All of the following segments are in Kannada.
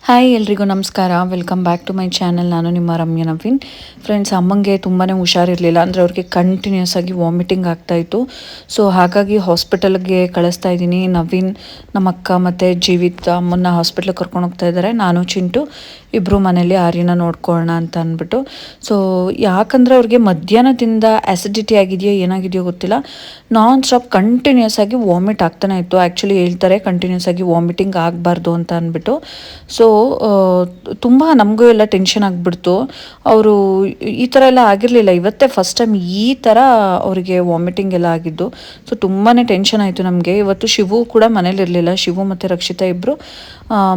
ಹಾಯ್ ಎಲ್ರಿಗೂ ನಮಸ್ಕಾರ. Welcome back to my channel. ನಾನು ನಿಮ್ಮ ರಮ್ಯ ನವೀನ್. ಫ್ರೆಂಡ್ಸ್, ಅಮ್ಮಂಗೆ ತುಂಬಾ ಹುಷಾರಿರಲಿಲ್ಲ. ಅಂದರೆ ಅವ್ರಿಗೆ ಕಂಟಿನ್ಯೂಸ್ ಆಗಿ ವಾಮಿಟಿಂಗ್ ಆಗ್ತಾಯಿತ್ತು. ಸೊ ಹಾಗಾಗಿ ಹಾಸ್ಪಿಟಲ್ಗೆ ಕಳಿಸ್ತಾ ಇದ್ದೀನಿ. ನವೀನ್, ನಮ್ಮ ಅಕ್ಕ ಮತ್ತು ಜೀವಿತ್ ಅಮ್ಮನ್ನ ಹಾಸ್ಪಿಟ್ಲಿಗೆ ಕರ್ಕೊಂಡು ಹೋಗ್ತಾ ಇದ್ದಾರೆ. ನಾನು ಚಿಂಟು ಇಬ್ಬರು ಮನೇಲಿ ಆರ್ಯನ ನೋಡ್ಕೊಳ್ಳೋಣ ಅಂತ ಅಂದ್ಬಿಟ್ಟು. ಸೊ ಯಾಕಂದರೆ ಅವ್ರಿಗೆ ಮಧ್ಯಾಹ್ನದಿಂದ ಆ್ಯಸಿಡಿಟಿ ಆಗಿದೆಯೋ ಏನಾಗಿದೆಯೋ ಗೊತ್ತಿಲ್ಲ, ನಾನ್ ಸ್ಟಾಪ್ ಕಂಟಿನ್ಯೂಸ್ ಆಗಿ ವಾಮಿಟ್ ಆಗ್ತಾನೆ ಇತ್ತು. ಆ್ಯಕ್ಚುಲಿ ಹೇಳ್ತಾರೆ ಕಂಟಿನ್ಯೂಸ್ ಆಗಿ ವಾಮಿಟಿಂಗ್ ಆಗಬಾರ್ದು ಅಂತ ಅಂದ್ಬಿಟ್ಟು. ಸೊ ತುಂಬ ನಮಗೂ ಎಲ್ಲ ಟೆನ್ಷನ್ ಆಗಿಬಿಡ್ತು. ಅವರು ಈ ಥರ ಎಲ್ಲ ಆಗಿರಲಿಲ್ಲ, ಇವತ್ತೇ ಫಸ್ಟ್ ಟೈಮ್ ಈ ಥರ ಅವರಿಗೆ ವಾಮಿಟಿಂಗ್ ಎಲ್ಲ ಆಗಿದ್ದು. ಸೊ ತುಂಬಾ ಟೆನ್ಷನ್ ಆಯಿತು ನಮಗೆ. ಇವತ್ತು ಶಿವು ಕೂಡ ಮನೇಲಿರಲಿಲ್ಲ. ಶಿವು ಮತ್ತು ರಕ್ಷಿತಾ ಇಬ್ಬರು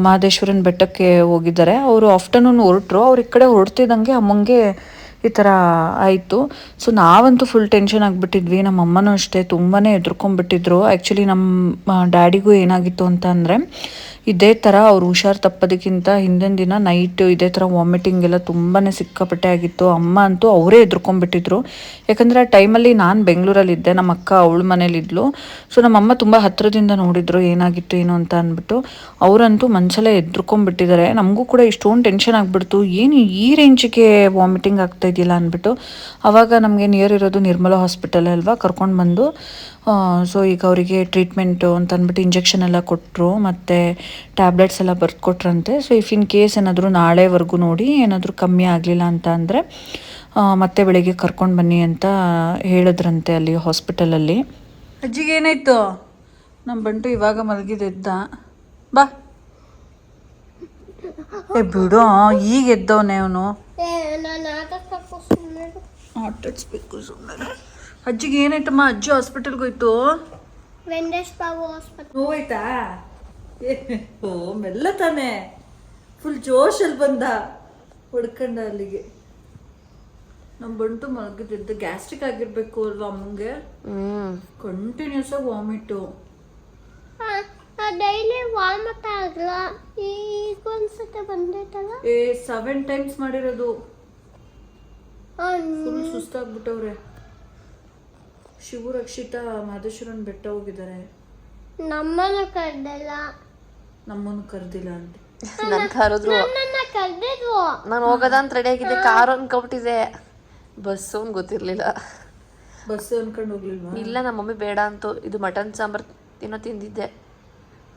ಮಹದೇಶ್ವರನ ಬೆಟ್ಟಕ್ಕೆ ಹೋಗಿದ್ದಾರೆ. ಅವರು ಆಫ್ಟರ್ನೂನ್ ಹೊರಟರು. ಅವ್ರು ಈ ಕಡೆ ಹೊರಡ್ತಿದ್ದಂಗೆ ಅಮ್ಮಂಗೆ ಈ ಥರ ಆಯಿತು. ಸೊ ನಾವಂತೂ ಫುಲ್ ಟೆನ್ಷನ್ ಆಗಿಬಿಟ್ಟಿದ್ವಿ. ನಮ್ಮ ಅಮ್ಮನೂ ಅಷ್ಟೇ ತುಂಬಾ ಹೆದರ್ಕೊಂಡ್ಬಿಟ್ಟಿದ್ರು. ಆ್ಯಕ್ಚುಲಿ ನಮ್ಮ ಡ್ಯಾಡಿಗೂ ಏನಾಗಿತ್ತು ಅಂತ ಅಂದರೆ, ಇದೇ ಥರ ಅವ್ರು ಹುಷಾರು ತಪ್ಪೋದಕ್ಕಿಂತ ಹಿಂದಿನ ದಿನ ನೈಟ್ ಇದೇ ಥರ ವಾಮಿಟಿಂಗ್ ಎಲ್ಲ ತುಂಬಾ ಸಿಕ್ಕಾಪಟ್ಟೆ ಆಗಿತ್ತು. ಅಮ್ಮ ಅಂತೂ ಅವರೇ ಹೆದರ್ಕೊಂಡ್ಬಿಟ್ಟಿದ್ರು. ಯಾಕಂದರೆ ಆ ಟೈಮಲ್ಲಿ ನಾನು ಬೆಂಗಳೂರಲ್ಲಿದ್ದೆ, ನಮ್ಮ ಅಕ್ಕ ಅವಳ ಮನೇಲಿದ್ಲು. ಸೊ ನಮ್ಮಮ್ಮ ತುಂಬ ಹತ್ತಿರದಿಂದ ನೋಡಿದ್ರು ಏನಾಗಿತ್ತು ಏನು ಅಂತ ಅಂದ್ಬಿಟ್ಟು. ಅವರಂತೂ ಮನಸಲ್ಲೇ ಹೆದರ್ಕೊಂಡ್ಬಿಟ್ಟಿದ್ದಾರೆ. ನಮಗೂ ಕೂಡ ಇಷ್ಟೊಂದು ಟೆನ್ಷನ್ ಆಗಿಬಿಡ್ತು, ಏನು ಈ ರೇಂಜಿಗೆ ವಾಮಿಟಿಂಗ್ ಆಗ್ತಾ ಇದೆಯಲ್ಲ ಅಂದ್ಬಿಟ್ಟು. ಆವಾಗ ನಮಗೆ ನಿಯರ್ ಇರೋದು ನಿರ್ಮಲಾ ಹಾಸ್ಪಿಟಲ್ ಅಲ್ವಾ, ಕರ್ಕೊಂಡು ಬಂದು ಸೊ ಈಗ ಅವರಿಗೆ ಟ್ರೀಟ್ಮೆಂಟು ಅಂತ ಅಂದ್ಬಿಟ್ಟು ಇಂಜೆಕ್ಷನ್ ಎಲ್ಲ ಕೊಟ್ಟರು, ಮತ್ತು ಟ್ಯಾಬ್ಲೆಟ್ಸ್ ಎಲ್ಲ ಬರ್ಕೊಟ್ರಂತೆ. ಸೊ ಇಫ್ ಇನ್ ಕೇಸ್ ಏನಾದರೂ ನಾಳೆವರೆಗೂ ನೋಡಿ ಏನಾದರೂ ಕಮ್ಮಿ ಆಗಲಿಲ್ಲ ಅಂತ ಅಂದರೆ ಮತ್ತೆ ಬೆಳಿಗ್ಗೆ ಕರ್ಕೊಂಡು ಬನ್ನಿ ಅಂತ ಹೇಳಿದ್ರಂತೆ ಅಲ್ಲಿ ಹಾಸ್ಪಿಟಲಲ್ಲಿ. ಅಜ್ಜಿಗೆ ಏನಾಯ್ತು? ನಮ್ಮ ಬಂಟು ಇವಾಗ ಮಲಗಿದೆದ್ದ. ಬಾ ಬಿಡು, ಈಗ ಎದ್ದವನೇ ಅವನು. ಆಟಾಡ್ಸ್ಬೇಕು ಸುಮ್ಮನೆ. ಅಜ್ಜಿಗೆ ಏನಾಯ್ತಮ್ಮ? ಅಜ್ಜಿ ಹಾಸ್ಪಿಟಲ್ಗೆ ಹೋಯ್ತು. ಹೋಯ್ತಾ? ಓ ಮೆಲ್ಲ ತಾನೆ, ಫುಲ್ ಜೋಶಲ್ಲಿ ಬಂದ ಹೊಡ್ಕಂಡ ಅಲ್ಲಿಗೆ. ನಮ್ಮ ಬಂಟು ಮಲಗಿದ್ದು ಗ್ಯಾಸ್ಟ್ರಿಕ್ ಆಗಿರ್ಬೇಕು ಅಲ್ವಾ ಅಮ್ಮಂಗೆ. ಕಂಟಿನ್ಯೂಸ್ ಆಗಿ ವಾಮಿಟು. ಡೈಲಿ ವಾಮಿಟ್ ಆಗಲ್ಲ, ಈಗ ಒಂದ್ಸತಿ ಬಂದೈತಲ್ಲ. 7 times ಮಾಡಿರೋದು. ಫುಲ್ ಸುಸ್ತಾಗ್ಬಿಟ್ಟವ್ರೆ. ಶಿವು ರಕ್ಷಿತಾ ಮಹದೇಶ್ವರನ ಬೆಟ್ಟ ಹೋಗಿದ್ದಾರೆ. ನಮ್ಮನ್ನು ಕರೆದಿಲ್ಲ. ನಮ್ಮನ್ನು ಕರೆದಿಲ್ಲ ಅಂತ ನನ್ ಕರೆದ್ರು. ಕರೆದಿದ್ವು, ನಾನು ಹೋಗೋದಂತ ರೆಡಿ ಆಗಿದ್ದೆ. ಕಾರು ಅನ್ಕೊಬಿಟ್ಟಿದೆ, ಬಸ್ಸು ಗೊತ್ತಿರ್ಲಿಲ್ಲ. ಬಸ್ ಅನ್ಕೊಂಡು ಹೋಗ್ಲಿಲ್ವಾ? ಇಲ್ಲ, ನಮ್ಮ ಮಮ್ಮಿ ಬೇಡ ಅಂತು. ಇದು ಮಟನ್ ಸಾಂಬಾರ್ ಏನೋ ತಿಂದಿದ್ದೆ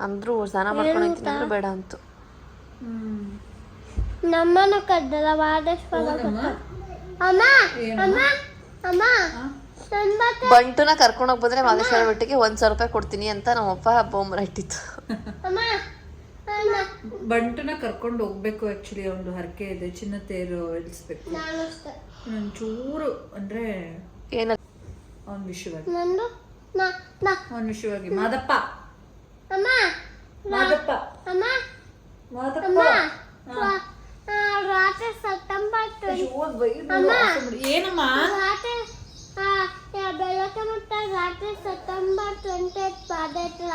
ಅಂದ್ರು, ಸ್ನಾನ ಮಾಡ್ಕೊಂಡು ತಿಂದ್ರು ಬೇಡ ಅಂತು. ನಮ್ಮನ್ನು ಕರೆದಿಲ್ಲ. ವಾದೇಶ್ವರ ಅಮ್ಮ ಅಮ್ಮ ಅಮ್ಮ ಬಂಟುನ ಕರ್ಕೊಂಡೋಗಿ ಬಂದ್ರೆ ಮಹದೇಶ್ವರ ಬೆಟ್ಟಿಗೆ 1,000 ರೂಪಾಯಿ ಕೊಡ್ತೀನಿ ಅಂತ ನಮ್ಮಪ್ಪ ಬೋಂಬರ ಇಟ್ಟಿತ್ತು. ಬಂಟುನ ಕರ್ಕೊಂಡು ಹೋಗ್ಬೇಕು. ಆಕ್ಚುಲಿ ಒಂದು ಹರಕೆ ಇದೆ, ಚಿನ್ನ ತೇರು ಎಳಿಸ್ಬೇಕು. ಒಂಚೂರು ಅಂದ್ರೆ ಏನ ಅವನ ವಿಷಯವಾಗಿ ಮಾದಪ್ಪ ಮಾದಪ್ಪ ಮಾದಪ್ಪ ರಾತ್ರಿ ಸೆಪ್ಟೆಂಬರ್ ಏನಮ್ಮ ಬೆಳಗ್ಗೆ ಮತ್ತೆ ರಾತ್ರಿ ಸೆಪ್ಟೆಂಬರ್ 28 ಬಾದೈತಲ್ಲ,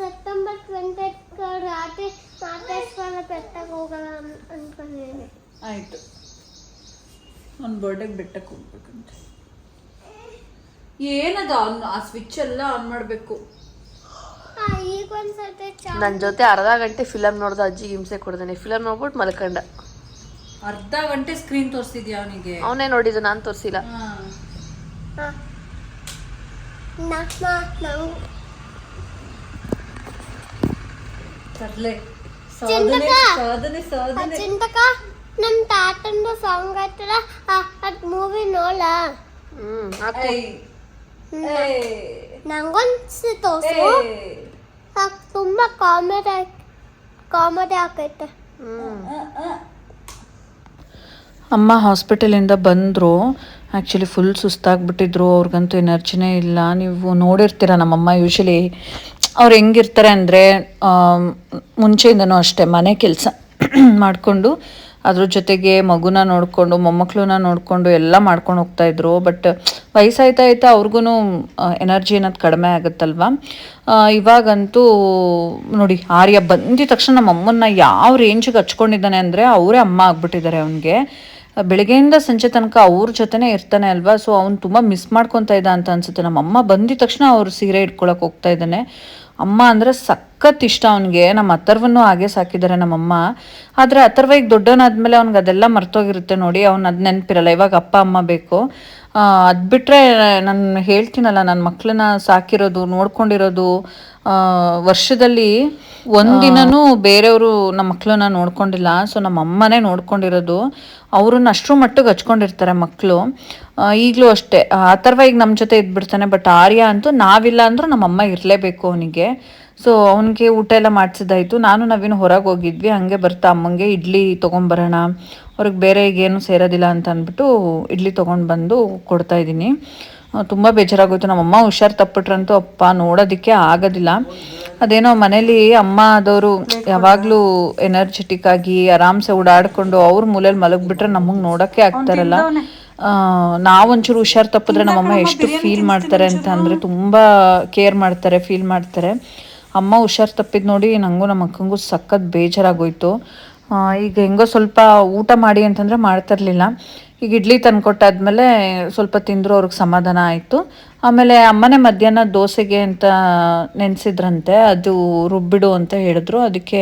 ಸೆಪ್ಟೆಂಬರ್ 28 ರಾತ್ರಿ ಮಹದೇಶ್ವರ ಬೆಟ್ಟಕ್ಕೆ ಹೋಗೋಣ ಅನ್ಕೊಂಡಿದ್ದೀನಿ. ಆಯ್ತು, ಅವ್ನ ಬರ್ಡೇಗೆ ಬೆಟ್ಟಕ್ಕೆ ಹೋಗ್ಬೇಕಂತ. ಏನದ ಆ ಸ್ವಿಚ್ ಎಲ್ಲ ಆನ್ ಮಾಡಬೇಕು. ಈಗ ಒಂದ್ಸತಿ ನನ್ನ ಜೊತೆ ಅರ್ಧ ಗಂಟೆ ಫಿಲಮ್ ನೋಡ್ದ. ಅಜ್ಜಿಗೆ ಹಿಂಸೆ ಕೊಡ್ದೇನೆ. ಫಿಲಮ್ ನೋಡ್ಬಿಟ್ಟು ಮಲ್ಕೊಂಡ. ಅರ್ಧ ಗಂಟೆ ಸ್ಕ್ರೀನ್ ತೋರಿಸಿದ್ಯಾ ಅವನಿಗೆ? ಅವನೇ ನೋಡಿದ್ದು, ನಾನು ತೋರಿಸಿಲ್ಲ. ಚಿಂತಕ ನಮ್ ತಾತಂದು ಸಾಂಗ್ ಆಯ್ತಲ್ಲ, ಅದ್ ಮೂವಿ ನೋಡ. ನಂಗೊಂದು ತೋರ್ಸು. ತುಂಬಾ ಕಾಮಿಡಿ ಆಗೈತೆ. ಅಮ್ಮ ಹಾಸ್ಪಿಟಲಿಂದ ಬಂದರು. Actually full ಸುಸ್ತಾಗ್ಬಿಟ್ಟಿದ್ರು. ಅವ್ರಿಗಂತೂ ಎನರ್ಜಿನೇ ಇಲ್ಲ. ನೀವು ನೋಡಿರ್ತೀರ ನಮ್ಮಮ್ಮ ಯೂಶಲಿ ಅವ್ರು ಹೆಂಗಿರ್ತಾರೆ ಅಂದರೆ, ಮುಂಚೆಯಿಂದನೂ ಅಷ್ಟೇ ಮನೆ ಕೆಲಸ ಮಾಡಿಕೊಂಡು ಅದ್ರ ಜೊತೆಗೆ ಮಗುನ ನೋಡಿಕೊಂಡು ಮೊಮ್ಮಕ್ಕಳನ್ನ ನೋಡಿಕೊಂಡು ಎಲ್ಲ ಮಾಡ್ಕೊಂಡು ಹೋಗ್ತಾಯಿದ್ರು. ಬಟ್ ವಯಸ್ಸಾಯ್ತಾ ಅವ್ರಿಗೂ ಎನರ್ಜಿ ಅನ್ನೋದು ಕಡಿಮೆ ಆಗುತ್ತಲ್ವ. ಇವಾಗಂತೂ ನೋಡಿ, ಆರ್ಯ ಬಂದಿದ ತಕ್ಷಣ ನಮ್ಮಮ್ಮನ್ನ ಯಾವ ರೇಂಜಿಗೆ ಹಚ್ಕೊಂಡಿದ್ದಾನೆ ಅಂದರೆ, ಅವರೇ ಅಮ್ಮ ಆಗ್ಬಿಟ್ಟಿದ್ದಾರೆ ಅವನಿಗೆ. ಬೆಳಗ್ಗೆಯಿಂದ ಸಂಜೆ ತನಕ ಅವ್ರ ಜೊತೆನೇ ಇರ್ತಾನೆ ಅಲ್ವಾ. ಸೊ ಅವ್ನು ತುಂಬ ಮಿಸ್ ಮಾಡ್ಕೊತಾ ಇದ್ದ ಅಂತ ಅನ್ಸುತ್ತೆ. ನಮ್ಮ ಅಮ್ಮ ಬಂದಿದ ತಕ್ಷಣ ಅವ್ರು ಸೀರೆ ಇಟ್ಕೊಳಕ್ಕೆ ಹೋಗ್ತಾ ಇದ್ದಾನೆ. ಅಮ್ಮ ಅಂದರೆ ಸಖತ್ ಇಷ್ಟ ಅವನಿಗೆ. ನಮ್ಮ ಅಥರ್ವನ್ನು ಹಾಗೆ ಸಾಕಿದ್ದಾರೆ ನಮ್ಮಮ್ಮ. ಆದರೆ ಅಥರ್ವ ಈಗ ದೊಡ್ಡವನಾದ್ಮೇಲೆ ಅವ್ನಿಗೆ ಅದೆಲ್ಲ ಮರ್ತೋಗಿರುತ್ತೆ ನೋಡಿ, ಅವ್ನು ಅದು ನೆನಪಿರಲ್ಲ. ಇವಾಗ ಅಪ್ಪ ಅಮ್ಮ ಬೇಕು. ಅದು ಬಿಟ್ಟರೆ ನಾನು ಹೇಳ್ತೀನಲ್ಲ, ನನ್ನ ಮಕ್ಕಳನ್ನ ಸಾಕಿರೋದು ನೋಡ್ಕೊಂಡಿರೋದು, ವರ್ಷದಲ್ಲಿ ಒಂದಿನನೂ ಬೇರೆಯವರು ನಮ್ಮ ಮಕ್ಕಳನ್ನ ನೋಡ್ಕೊಂಡಿಲ್ಲ. ಸೊ ನಮ್ಮ ಅಮ್ಮನೇ ನೋಡ್ಕೊಂಡಿರೋದು. ಅವ್ರನ್ನ ಅಷ್ಟರ ಮಟ್ಟಿಗೆ ಹಚ್ಕೊಂಡಿರ್ತಾರೆ ಮಕ್ಕಳು. ಈಗಲೂ ಅಷ್ಟೇ. ಅಥರ್ವ ಈಗ ನಮ್ಮ ಜೊತೆ ಇದ್ಬಿಡ್ತಾನೆ. ಬಟ್ ಆರ್ಯ ಅಂತೂ ನಾವಿಲ್ಲ ಅಂದರೂ ನಮ್ಮ ಅಮ್ಮ ಇರಲೇಬೇಕು ಅವನಿಗೆ. ಸೊ ಅವನಿಗೆ ಊಟ ಎಲ್ಲ ಮಾಡಿಸಿದಾಯಿತು. ನಾನು ನವೀನು ಹೊರಗೆ ಹೋಗಿದ್ವಿ. ಹಾಗೆ ಬರ್ತಾ ಅಮ್ಮಂಗೆ ಇಡ್ಲಿ ತೊಗೊಂಬರೋಣ, ಅವ್ರಿಗೆ ಬೇರೆ ಈಗೇನು ಸೇರೋದಿಲ್ಲ ಅಂತ ಅಂದ್ಬಿಟ್ಟು ಇಡ್ಲಿ ತೊಗೊಂಡು ಬಂದು ಕೊಡ್ತಾಯಿದ್ದೀನಿ. ತುಂಬ ಬೇಜಾರಾಗೋಯ್ತು. ನಮ್ಮಮ್ಮ ಹುಷಾರು ತಪ್ಪಿಟ್ರಂತೂ ಅಪ್ಪ ನೋಡೋದಕ್ಕೆ ಆಗೋದಿಲ್ಲ. ಅದೇನೋ ಮನೇಲಿ ಅಮ್ಮ ಆದವರು ಯಾವಾಗಲೂ ಎನರ್ಜೆಟಿಕ್ ಆಗಿ ಆರಾಮ್ಸೆ ಓಡಾಡಿಕೊಂಡು ಅವ್ರ ಮೂಲೆಯಲ್ಲಿ ಮಲಗಿಬಿಟ್ರೆ ನಮಗೆ ನೋಡೋಕ್ಕೆ ಆಗ್ತಾರಲ್ಲ. ನಾವೊಂಚೂರು ಹುಷಾರು ತಪ್ಪಿದ್ರೆ ನಮ್ಮಮ್ಮ ಎಷ್ಟು ಫೀಲ್ ಮಾಡ್ತಾರೆ ಅಂತ ಅಂದರೆ ತುಂಬ ಕೇರ್ ಮಾಡ್ತಾರೆ, ಫೀಲ್ ಮಾಡ್ತಾರೆ. ಅಮ್ಮ ಹುಷಾರು ತಪ್ಪಿದ್ದು ನೋಡಿ ನನಗೂ ನಮ್ಮ ಅಕ್ಕಂಗೂ ಸಖತ್ ಬೇಜಾರಾಗೋಯ್ತು. ಈಗ ಹೆಂಗೋ ಸ್ವಲ್ಪ ಊಟ ಮಾಡಿ ಅಂತಂದರೆ ಮಾಡ್ತಿರ್ಲಿಲ್ಲ. ಈಗ ಇಡ್ಲಿ ತಂದುಕೊಟ್ಟಾದ್ಮೇಲೆ ಸ್ವಲ್ಪ ತಿಂದರೂ ಅವ್ರಿಗೆ ಸಮಾಧಾನ ಆಯಿತು. ಆಮೇಲೆ ಅಮ್ಮನೇ ಮಧ್ಯಾಹ್ನ ದೋಸೆಗೆ ಅಂತ ನೆನೆಸಿದ್ರಂತೆ, ಅದು ರುಬ್ಬಿಡು ಅಂತ ಹೇಳಿದ್ರು. ಅದಕ್ಕೆ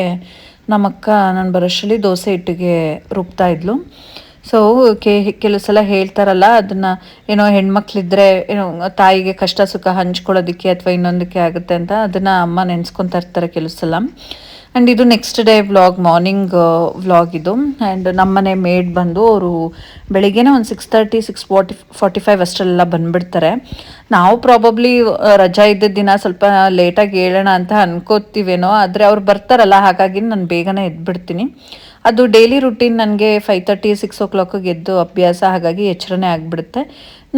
ನಮ್ಮಕ್ಕ ನಾನು ಬರೋಷ್ಟರಲ್ಲಿ ದೋಸೆ ಹಿಟ್ಟಿಗೆ ರುಬ್ತಾಯಿದ್ಲು. ಸೊ ಕೆಲವು ಸಲ ಹೇಳ್ತಾರಲ್ಲ, ಅದನ್ನು ಏನೋ ಹೆಣ್ಮಕ್ಳಿದ್ರೆ ಏನೋ ತಾಯಿಗೆ ಕಷ್ಟ ಸುಖ ಹಂಚ್ಕೊಳ್ಳೋದಕ್ಕೆ ಅಥವಾ ಇನ್ನೊಂದಕ್ಕೆ ಆಗುತ್ತೆ ಅಂತ, ಅದನ್ನು ಅಮ್ಮ ನೆನೆಸ್ಕೊತಾ ಇರ್ತಾರೆ ಕೆಲವು ಸಲ. ಆ್ಯಂಡ್ ಇದು next day vlog, morning vlog ಇದು. ಆ್ಯಂಡ್ ನಮ್ಮನೆ ಮೇಡ್ ಬಂದು ಅವರು ಬೆಳಿಗ್ಗೆನೇ ಒಂದು 6:30 6:45 ಅಷ್ಟರೆಲ್ಲ ಬಂದುಬಿಡ್ತಾರೆ. ನಾವು ಪ್ರಾಬಬ್ಲಿ ರಜಾ ಇದ್ದಿದ್ದ ದಿನ ಸ್ವಲ್ಪ ಲೇಟಾಗಿ ಹೇಳೋಣ ಅಂತ ಅನ್ಕೋತೀವೇನೋ, ಆದರೆ ಅವ್ರು ಬರ್ತಾರಲ್ಲ, ಹಾಗಾಗಿ ನಾನು ಬೇಗನೆ ಎದ್ಬಿಡ್ತೀನಿ. ಅದು ಡೈಲಿ ರುಟೀನ್. ನನಗೆ 5:30 6 o'clock ಎದ್ದು ಅಭ್ಯಾಸ, ಹಾಗಾಗಿ ಎಚ್ಚರನೇ ಆಗಿಬಿಡುತ್ತೆ.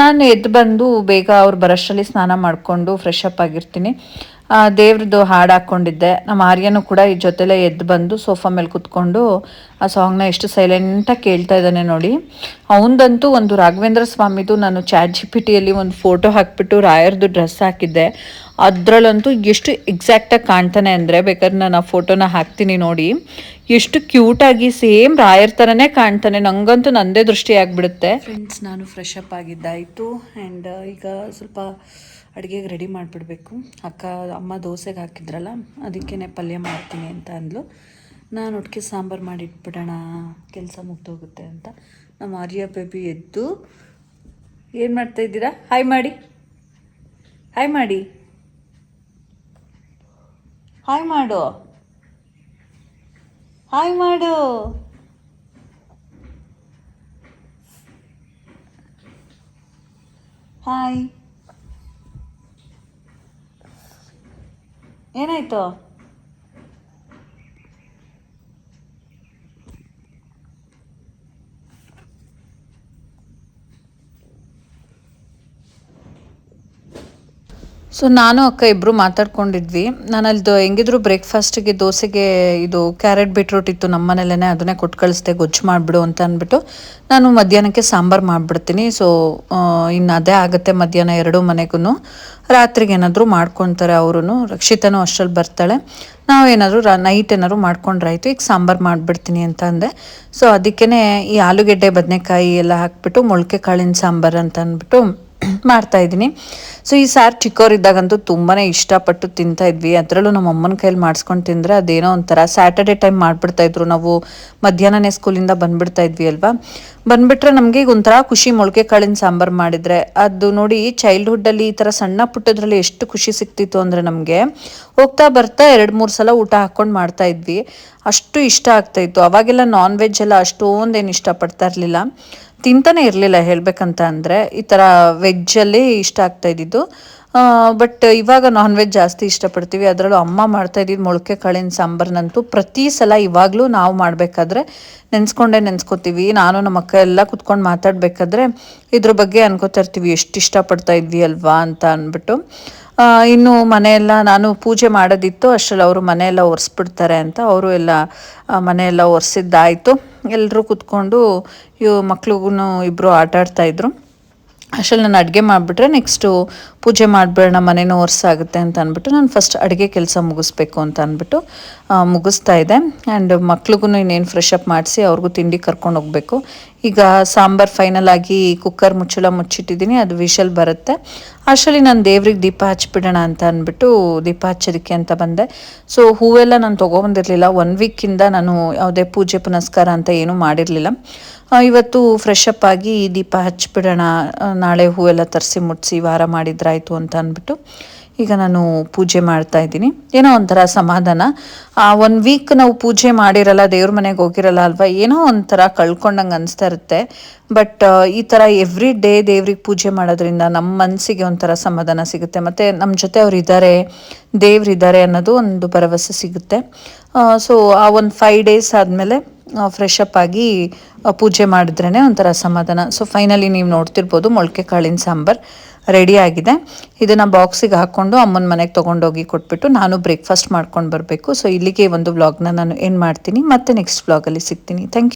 ನಾನು ಎದ್ದು ಬಂದು ಬೇಗ ಅವ್ರು ಬರೋಷ್ಟರಲ್ಲಿ ಸ್ನಾನ ಮಾಡಿಕೊಂಡು ಫ್ರೆಶ್ ಅಪ್ ಆಗಿರ್ತೀನಿ. ದೇವ್ರದ್ದು ಹಾಡು ಹಾಕ್ಕೊಂಡಿದ್ದೆ. ನಮ್ಮ ಆರ್ಯನೂ ಕೂಡ ಈ ಜೊತೆಲೇ ಎದ್ದು ಬಂದು ಸೋಫಾ ಮೇಲೆ ಕೂತ್ಕೊಂಡು ಆ ಸಾಂಗ್ನ ಎಷ್ಟು ಸೈಲೆಂಟಾಗಿ ಕೇಳ್ತಾ ಇದ್ದಾನೆ ನೋಡಿ. ಅವನದಂತೂ ಒಂದು ರಾಘವೇಂದ್ರ ಸ್ವಾಮಿದು ನಾನು ChatGPTಯಲ್ಲಿ ಒಂದು ಫೋಟೋ ಹಾಕಿಬಿಟ್ಟು ರಾಯರ್ದು ಡ್ರೆಸ್ ಹಾಕಿದ್ದೆ. ಅದರಲ್ಲಂತೂ ಎಷ್ಟು ಎಕ್ಸಾಕ್ಟಾಗಿ ಕಾಣ್ತಾನೆ ಅಂದರೆ, ಬೇಕಾದ್ರೆ ನಾನು ಆ ಫೋಟೋನ ಹಾಕ್ತೀನಿ ನೋಡಿ. ಎಷ್ಟು ಕ್ಯೂಟಾಗಿ ಸೇಮ್ ರಾಯರ್ ಥರನೇ ಕಾಣ್ತಾನೆ. ನನಗಂತೂ ನನ್ನದೇ ದೃಷ್ಟಿ ಆಗಿಬಿಡುತ್ತೆ. ಫ್ರೆಂಡ್ಸ್, ನಾನು ಫ್ರೆಶ್ ಅಪ್ ಆಗಿದ್ದಾಯಿತು. ಆ್ಯಂಡ್ ಈಗ ಸ್ವಲ್ಪ ಅಡುಗೆಗೆ ರೆಡಿ ಮಾಡಿಬಿಡ್ಬೇಕು. ಅಮ್ಮ ದೋಸೆಗೆ ಹಾಕಿದ್ರಲ್ಲ, ಅದಕ್ಕೇ ಪಲ್ಯ ಮಾಡ್ತೀನಿ ಅಂತ ಅಂದ್ಲು. ನಾನು ಒಟ್ಟಿಗೆ ಸಾಂಬಾರು ಮಾಡಿ ಇಟ್ಬಿಡೋಣ, ಕೆಲಸ ಮುಗ್ದೋಗುತ್ತೆ ಅಂತ. ನಮ್ಮ ಆರ್ಯ ಬೇಬಿ ಎದ್ದು ಏನು ಮಾಡ್ತಾಯಿದ್ದೀರಾ? ಹಾಯ್ ಮಾಡಿ, ಹಾಯ್ ಮಾಡಿ, ಹಾಯ್ ಮಾಡು, ಹಾಯ್ ಮಾಡು. ಹಾಯ್. ಏನಾಯ್ತು? ಸೊ ನಾನು ಅಕ್ಕ ಇಬ್ಬರು ಮಾತಾಡ್ಕೊಂಡಿದ್ವಿ. ನಾನು ಅಲ್ಲಿದು ಹೆಂಗಿದ್ರು ಬ್ರೇಕ್ಫಾಸ್ಟಿಗೆ ದೋಸೆಗೆ ಇದು ಕ್ಯಾರೆಟ್ ಬೀಟ್ರೂಟ್ ಇತ್ತು ನಮ್ಮ ಮನೇಲೇ, ಅದನ್ನೇ ಕೊಟ್ಟು ಕಳಿಸ್ದೆ, ಗೊಜ್ಜು ಮಾಡಿಬಿಡು ಅಂತ ಅಂದ್ಬಿಟ್ಟು. ನಾನು ಮಧ್ಯಾಹ್ನಕ್ಕೆ ಸಾಂಬಾರು ಮಾಡಿಬಿಡ್ತೀನಿ. ಸೊ ಇನ್ನು ಅದೇ ಆಗುತ್ತೆ ಮಧ್ಯಾಹ್ನ ಎರಡೂ ಮನೆಗೂ. ರಾತ್ರಿಗೆ ಏನಾದರೂ ಮಾಡ್ಕೊತಾರೆ ಅವರು. ರಕ್ಷಿತನೂ ಅಷ್ಟರಲ್ಲಿ ಬರ್ತಾಳೆ. ನಾವೇನಾದರೂ ನೈಟ್ ಏನಾದ್ರು ಮಾಡ್ಕೊಂಡ್ರಾಯ್ತು. ಈಗ ಸಾಂಬಾರು ಮಾಡಿಬಿಡ್ತೀನಿ ಅಂತ ಅಂದೆ. ಸೊ ಅದಕ್ಕೇ ಈ ಆಲೂಗೆಡ್ಡೆ ಬದನೆಕಾಯಿ ಎಲ್ಲ ಹಾಕ್ಬಿಟ್ಟು ಮೊಳಕೆ ಕಾಳಿನ ಸಾಂಬಾರು ಅಂತ ಅಂದ್ಬಿಟ್ಟು ಮಾಡ್ತಾಯಿದ್ದೀನಿ. ಸೊ ಈ ಸಾರು ಚಿಕ್ಕವರಿದ್ದಾಗಂತೂ ತುಂಬಾ ಇಷ್ಟಪಟ್ಟು ತಿಂತಾಯಿದ್ವಿ. ಅದರಲ್ಲೂ ನಮ್ಮ ಅಮ್ಮನ ಕೈಯಲ್ಲಿ ಮಾಡಿಸ್ಕೊಂಡು ತಿಂದರೆ ಅದೇನೋ ಒಂಥರ. ಸ್ಯಾಟರ್ಡೆ ಟೈಮ್ ಮಾಡಿಬಿಡ್ತಾಯಿದ್ರು. ನಾವು ಮಧ್ಯಾಹ್ನನೇ ಸ್ಕೂಲಿಂದ ಬಂದುಬಿಡ್ತಾಯಿದ್ವಿ ಅಲ್ವಾ. ಬಂದುಬಿಟ್ರೆ ನಮಗೆ ಈಗ ಒಂಥರ ಖುಷಿ. ಮೊಳಕೆ ಕಾಳಿನ ಸಾಂಬಾರು ಮಾಡಿದರೆ ಅದು ನೋಡಿ, ಚೈಲ್ಡ್ಹುಡ್ಡಲ್ಲಿ ಈ ಥರ ಸಣ್ಣ ಪುಟ್ಟದ್ರಲ್ಲಿ ಎಷ್ಟು ಖುಷಿ ಸಿಗ್ತಿತ್ತು ಅಂದರೆ ನಮಗೆ. ಹೋಗ್ತಾ ಬರ್ತಾ 2-3 ಸಲ ಊಟ ಹಾಕ್ಕೊಂಡು ಮಾಡ್ತಾಯಿದ್ವಿ. ಅಷ್ಟು ಇಷ್ಟ ಆಗ್ತಾಯಿತ್ತು. ಅವಾಗೆಲ್ಲ ನಾನ್ ವೆಜ್ ಎಲ್ಲ ಅಷ್ಟೊಂದೇನು ಇಷ್ಟಪಡ್ತಾ ಇರಲಿಲ್ಲ, ತಿಂತಾನೆ ಇರಲಿಲ್ಲ ಹೇಳ್ಬೇಕಂತ ಅಂದರೆ. ಈ ಥರ ವೆಜ್ಜಲ್ಲಿ ಇಷ್ಟ ಆಗ್ತಾ ಇದ್ದಿದ್ದು. ಬಟ್ ಇವಾಗ ನಾನ್ ವೆಜ್ ಜಾಸ್ತಿ ಇಷ್ಟಪಡ್ತೀವಿ. ಅದರಲ್ಲೂ ಅಮ್ಮ ಮಾಡ್ತಾಯಿದ್ದಿದ್ದು ಮೊಳಕೆ ಕಾಳಿನ ಸಾಂಬಾರನ್ನಂತೂ ಪ್ರತಿ ಸಲ ಇವಾಗಲೂ ನಾವು ಮಾಡಬೇಕಾದ್ರೆ ನೆನೆಸ್ಕೋತೀವಿ. ನಾನು ನಮ್ಮ ಅಕ್ಕ ಎಲ್ಲ ಕುತ್ಕೊಂಡು ಮಾತಾಡಬೇಕಾದ್ರೆ ಇದ್ರ ಬಗ್ಗೆ ಅನ್ಕೋತಾ ಇರ್ತೀವಿ, ಎಷ್ಟು ಇಷ್ಟಪಡ್ತಾ ಇದ್ವಿ ಅಲ್ವಾ ಅಂತ ಅಂದ್ಬಿಟ್ಟು. ಇನ್ನು ಮನೆಯೆಲ್ಲ ನಾನು ಪೂಜೆ ಮಾಡೋದಿತ್ತು, ಅಷ್ಟರಲ್ಲಿ ಅವರು ಮನೆಯೆಲ್ಲ ಒರೆಸ್ಬಿಡ್ತಾರೆ ಅಂತ ಅವರು ಎಲ್ಲ ಮನೆಯೆಲ್ಲ ಒರೆಸಿದ್ದಾಯಿತು. ಎಲ್ಲರೂ ಕೂತ್ಕೊಂಡು ಮಕ್ಳಿಗೂ ಇಬ್ಬರು ಆಟ ಆಡ್ತಾಯಿದ್ರು. ಅಷ್ಟರಲ್ಲಿ ನಾನು ಅಡುಗೆ ಮಾಡಿಬಿಟ್ರೆ ನೆಕ್ಸ್ಟು ಪೂಜೆ ಮಾಡಿಬಿಡೋಣ, ಮನೇನೂ ಒರೆಸಾಗುತ್ತೆ ಅಂತ ಅಂದ್ಬಿಟ್ಟು ನಾನು ಫಸ್ಟ್ ಅಡುಗೆ ಕೆಲಸ ಮುಗಿಸ್ಬೇಕು ಅಂತ ಅಂದ್ಬಿಟ್ಟು ಮುಗಿಸ್ತಾ ಇದ್ದೆ. ಆ್ಯಂಡ್ ಮಕ್ಳಿಗೂ ಇನ್ನೇನು ಫ್ರೆಶ್ ಅಪ್ ಮಾಡಿಸಿ ಅವ್ರಿಗೂ ತಿಂಡಿ ಕರ್ಕೊಂಡು ಹೋಗಬೇಕು. ಈಗ ಸಾಂಬಾರ್ ಫೈನಲ್ ಆಗಿ ಕುಕ್ಕರ್ ಮುಚ್ಚಳ ಮುಚ್ಚಿಟ್ಟಿದ್ದೀನಿ, ಅದು ವಿಷಲ್ ಬರುತ್ತೆ. ಅಷ್ಟರಲ್ಲಿ ನಾನು ದೇವ್ರಿಗೆ ದೀಪ ಹಚ್ಬಿಡೋಣ ಅಂತ ಅಂದ್ಬಿಟ್ಟು ದೀಪ ಹಚ್ಚೋದಕ್ಕೆ ಅಂತ ಬಂದೆ. ಸೊ ಹೂವೆಲ್ಲ ನಾನು ತೊಗೊಬಂದಿರಲಿಲ್ಲ, 1 ವೀಕಿಂದ ನಾನು ಯಾವುದೇ ಪೂಜೆ ಪುನಸ್ಕಾರ ಅಂತ ಏನೂ ಮಾಡಿರಲಿಲ್ಲ. ಇವತ್ತು ಫ್ರೆಶ್ ಅಪ್ ಆಗಿ ದೀಪ ಹಚ್ಬಿಡೋಣ, ನಾಳೆ ಹೂವೆಲ್ಲ ತರಿಸಿ ಮುಟ್ಟಿಸಿ ವಾರ ಮಾಡಿದ್ರಾಯ್ತು ಅಂತ ಅಂದ್ಬಿಟ್ಟು ಈಗ ನಾನು ಪೂಜೆ ಮಾಡ್ತಾ ಇದ್ದೀನಿ. ಏನೋ ಒಂಥರ ಸಮಾಧಾನ. 1 ವೀಕ್ ನಾವು ಪೂಜೆ ಮಾಡಿರಲ್ಲ, ದೇವ್ರ ಮನೆಗೆ ಹೋಗಿರಲ್ಲ ಅಲ್ವಾ, ಏನೋ ಒಂಥರ ಕಳ್ಕೊಂಡಂಗೆ ಅನಿಸ್ತಾ ಇರುತ್ತೆ. ಬಟ್ ಈ ಥರ ಎವ್ರಿ ಡೇ ದೇವ್ರಿಗೆ ಪೂಜೆ ಮಾಡೋದ್ರಿಂದ ನಮ್ಮ ಮನಸ್ಸಿಗೆ ಒಂಥರ ಸಮಾಧಾನ ಸಿಗುತ್ತೆ, ಮತ್ತು ನಮ್ಮ ಜೊತೆ ಅವ್ರು ಇದ್ದಾರೆ, ದೇವ್ರಿದ್ದಾರೆ ಅನ್ನೋದು ಒಂದು ಭರವಸೆ ಸಿಗುತ್ತೆ. ಸೊ ಆ ಒಂದು 5 ಡೇಸ್ ಆದಮೇಲೆ ಫ್ರೆಶ್ ಅಪ್ ಆಗಿ ಪೂಜೆ ಮಾಡಿದ್ರೇ ಒಂಥರ ಸಮಾಧಾನ. ಸೊ ಫೈನಲಿ ನೀವು ನೋಡ್ತಿರ್ಬೋದು ಮೊಳಕೆ ಕಾಳಿನ ಸಾಂಬಾರು ರೆಡಿ ಆಗಿದೆ. ಇದನ್ನು ಬಾಕ್ಸಿಗೆ ಹಾಕ್ಕೊಂಡು ಅಮ್ಮನ ಮನೆಗೆ ತೊಗೊಂಡೋಗಿ ಕೊಟ್ಬಿಟ್ಟು ನಾನು ಬ್ರೇಕ್ಫಾಸ್ಟ್ ಮಾಡ್ಕೊಂಡು ಬರಬೇಕು. ಸೊ ಇಲ್ಲಿಗೆ ಒಂದು ವ್ಲಾಗ್ನ ನಾನು ಎಂಡ್ ಮಾಡ್ತೀನಿ. ಮತ್ತೆ ನೆಕ್ಸ್ಟ್ ವ್ಲಾಗಲ್ಲಿ ಸಿಗ್ತೀನಿ. Thank you.